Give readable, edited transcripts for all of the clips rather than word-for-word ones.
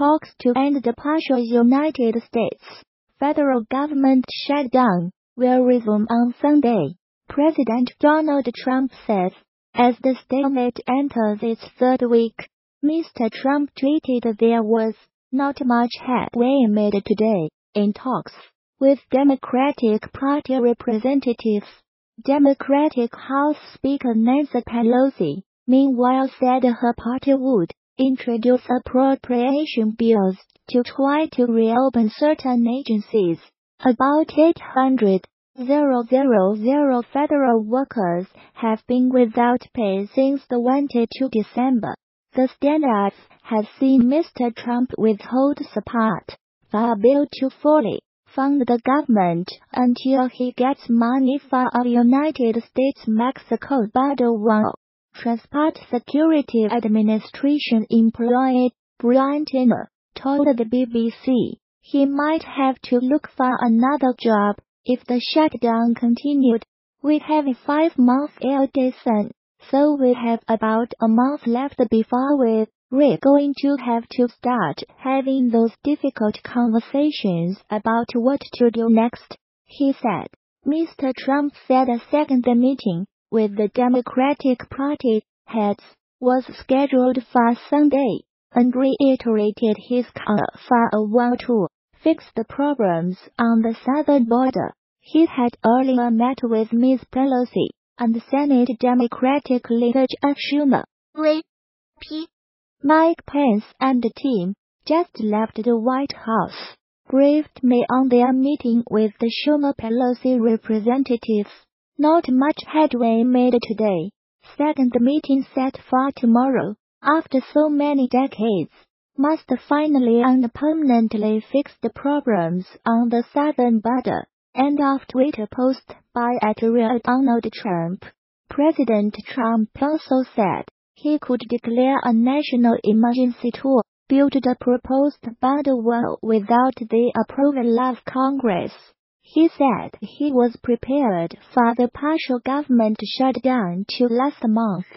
talks to end the partial United States federal government shutdown will resume on Sunday, President Donald Trump says. As the stalemate enters its third week, Mr. Trump tweeted there was not much headway made today in talks with Democratic Party representatives. Democratic House Speaker Nancy Pelosi, meanwhile, said her party would introduce appropriation bills to try to reopen certain agencies. About 800,000 federal workers have been without pay since the 22 December. The standoff has seen Mr. Trump withhold support for a bill to fully fund the government until he gets money for a United States-Mexico border wall. Transport Security Administration employee Brian Tanner told the BBC he might have to look for another job if the shutdown continued. We have a 5-month LDSN, so we have about a month left before we're going to have to start having those difficult conversations about what to do next, he said. Mr. Trump said a second meeting with the Democratic Party heads was scheduled for Sunday, and reiterated his call for a wall to fix the problems on the southern border. He had earlier met with Ms. Pelosi and Senate Democratic leader Chuck Schumer. Mike Pence and the team just left the White House, briefed me on their meeting with the Schumer-Pelosi representatives. Not much headway made today. Second meeting set for tomorrow, after so many decades. Must finally and permanently fix the problems on the southern border. End of Twitter post by @RealDonaldTrump. President Trump also said he could declare a national emergency to build the proposed border wall without the approval of Congress. He said he was prepared for the partial government shutdown to last months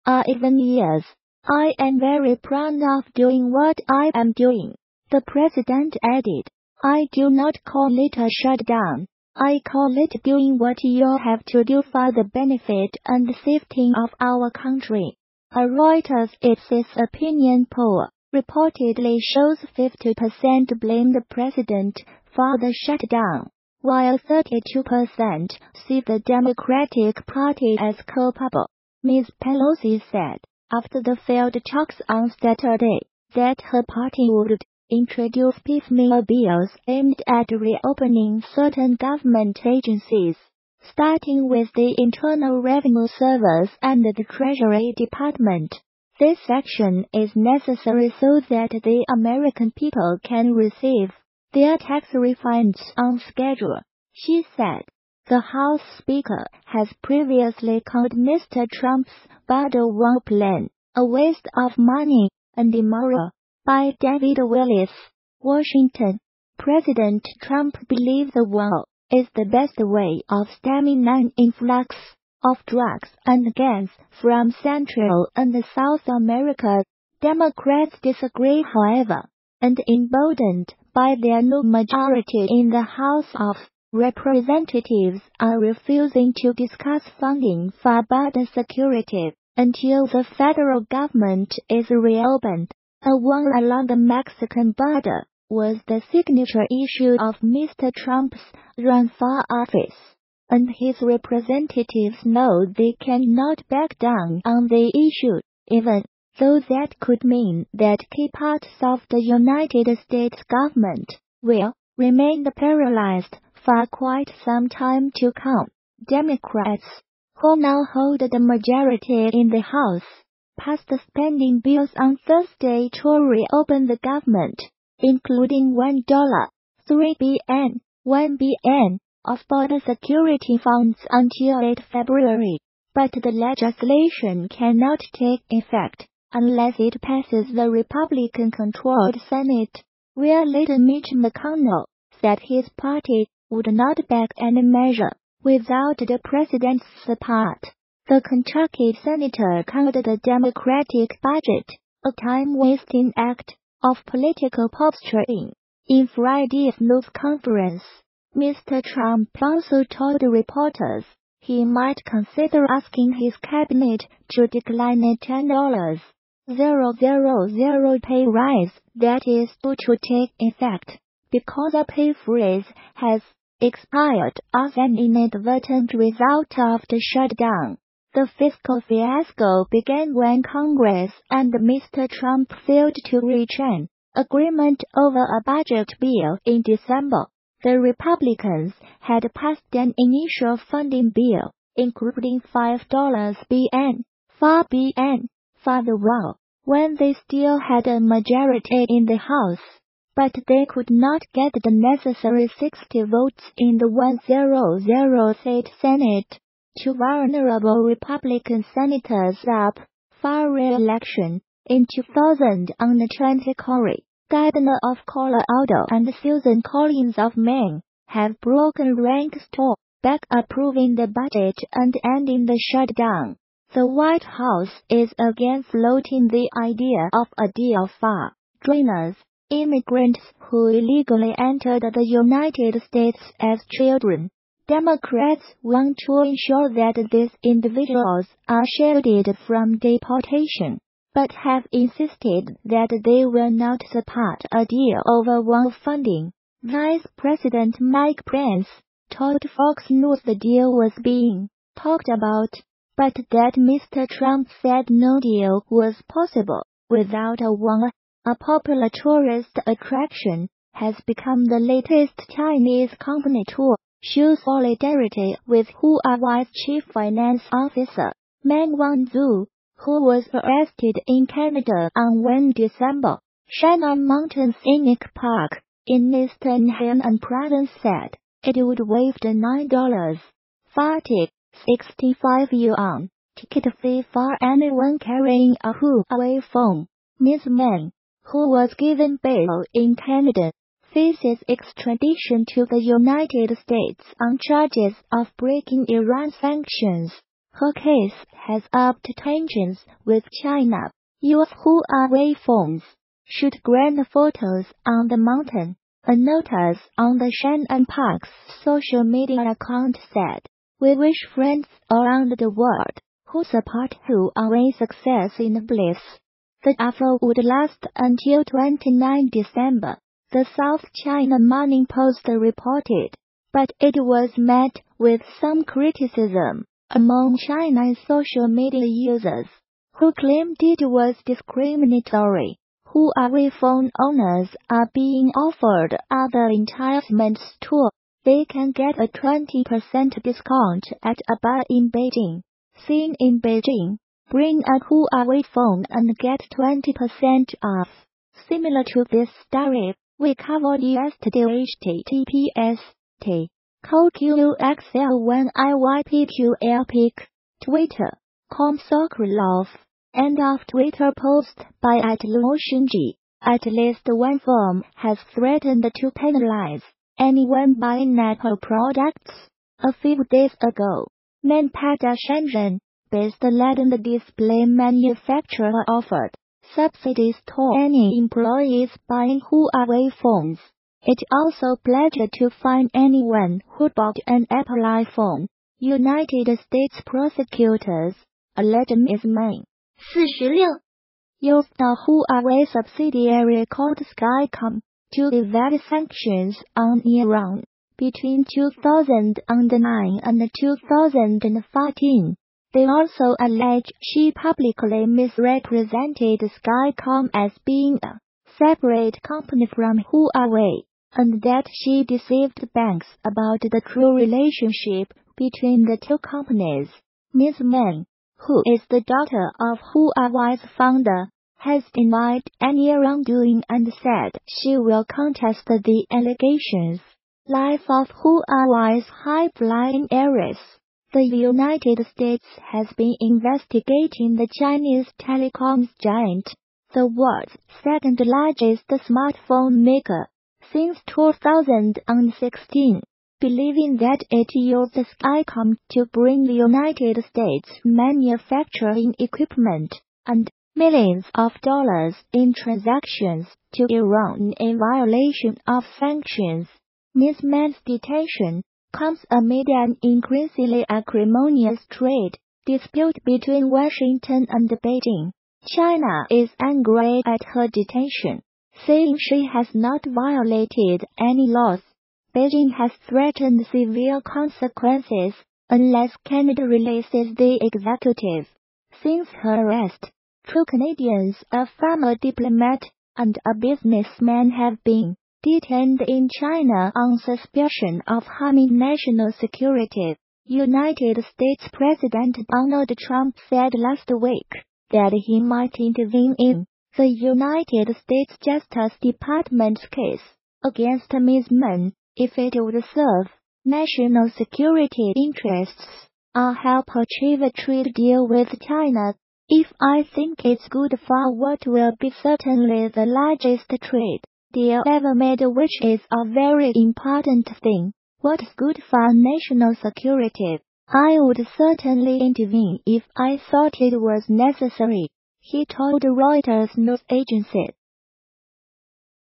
or even years. I am very proud of doing what I am doing, the president added. I do not call it a shutdown. I call it doing what you have to do for the benefit and safety of our country. A Reuters Ipsos opinion poll reportedly shows 50% blame the president for the shutdown, while 32% see the Democratic Party as culpable. Ms. Pelosi said, after the failed talks on Saturday, that her party would introduce piecemeal bills aimed at reopening certain government agencies, starting with the Internal Revenue Service and the Treasury Department. This action is necessary so that the American people can receive their tax refunds on schedule, she said. The House Speaker has previously called Mr. Trump's border wall plan a waste of money and immoral. By David Willis, Washington. President Trump believes the wall is the best way of stemming an influx of drugs and gangs from Central and South America. Democrats disagree, however, and emboldened by their new majority in the House of Representatives are refusing to discuss funding for border security until the federal government is reopened. A wall along the Mexican border was the signature issue of Mr. Trump's run for office, and his representatives know they cannot back down on the issue, even though that could mean that key parts of the United States government will remain paralyzed for quite some time to come. Democrats, who now hold the majority in the House, passed spending bills on Thursday to reopen the government, including $1.3 billion, $1 billion of border security funds until late February. But the legislation cannot take effect unless it passes the Republican-controlled Senate, where leader Mitch McConnell said his party would not back any measure without the president's support. The Kentucky senator called the Democratic budget a time-wasting act of political posturing. In Friday's news conference, Mr. Trump also told reporters he might consider asking his cabinet to decline a $10,000 pay rise that is due to take effect because a pay freeze has expired as an inadvertent result of the shutdown. The fiscal fiasco began when Congress and Mr. Trump failed to reach an agreement over a budget bill in December. The Republicans had passed an initial funding bill, including $5 billion for the wall, when they still had a majority in the House. But they could not get the necessary 60 votes in the 100-seat Senate. Two vulnerable Republican senators up for re-election in 2020, Cory Gardner of Colorado and Susan Collins of Maine, have broken ranks to back approving the budget and ending the shutdown. The White House is again floating the idea of a deal for Dreamers, immigrants who illegally entered the United States as children. Democrats want to ensure that these individuals are shielded from deportation, but have insisted that they will not support a deal over wall funding. Vice President Mike Pence told Fox News the deal was being talked about, but that Mr. Trump said no deal was possible without a wall. A popular tourist attraction has become the latest Chinese company to show solidarity with Huawei's chief finance officer, Meng Wanzhou, who was arrested in Canada on December. Shannon Mountain Scenic Park in eastern Henan Province said it would waive the $9.40 65 yuan ticket fee for anyone carrying a Huawei phone. Ms. Meng, who was given bail in Canada, faces extradition to the United States on charges of breaking Iran sanctions. Her case has upped tensions with China. U.S. Huawei phones shoot grand photos on the mountain. A notice on the Shannon Park's social media account said, "We wish friends around the world who support Huawei's success in bliss." The offer would last until 29 December, the South China Morning Post reported, but it was met with some criticism among China's social media users, who claimed it was discriminatory. Huawei phone owners are being offered other entitlements too. They can get a 20% discount at a bar in Beijing. Seen in Beijing, bring a Huawei phone and get 20% off. Similar to this story, we covered yesterday https ://QQXL1IYPQL Twitter.com Sokolov. End of Twitter post by @LuoShunji. At least one firm has threatened to penalize anyone buying Apple products. A few days ago, Manpada Shenzhen, based London display manufacturer, offered subsidies to any employees buying Huawei phones. It also pledged to fine anyone who bought an Apple iPhone. United States prosecutors alleged Ms. Meng 46 used a Huawei subsidiary called Skycom to evade sanctions on Iran between 2009 and 2014. They also allege she publicly misrepresented Skycom as being a separate company from Huawei, and that she deceived banks about the true relationship between the two companies. Ms. Meng, who is the daughter of Huawei's founder, has denied any wrongdoing and said she will contest the allegations. Life of Huawei's high-flying heiress. The United States has been investigating the Chinese telecoms giant, the world's second-largest smartphone maker, since 2016, believing that it used Skycom to bring the United States manufacturing equipment and millions of dollars in transactions to Iran in violation of sanctions. Ms. Man's detention comes amid an increasingly acrimonious trade dispute between Washington and Beijing. China is angry at her detention, saying she has not violated any laws. Beijing has threatened severe consequences unless Canada releases the executive. Since her arrest, 2 Canadians, a former diplomat and a businessman, have been detained in China on suspicion of harming national security. United States President Donald Trump said last week that he might intervene in the United States Justice Department's case against Ms. Mann if it would serve national security interests or help achieve a trade deal with China. If I think it's good for what will be certainly the largest trade deal ever made, which is a very important thing, what's good for national security, I would certainly intervene if I thought it was necessary, he told Reuters news agency.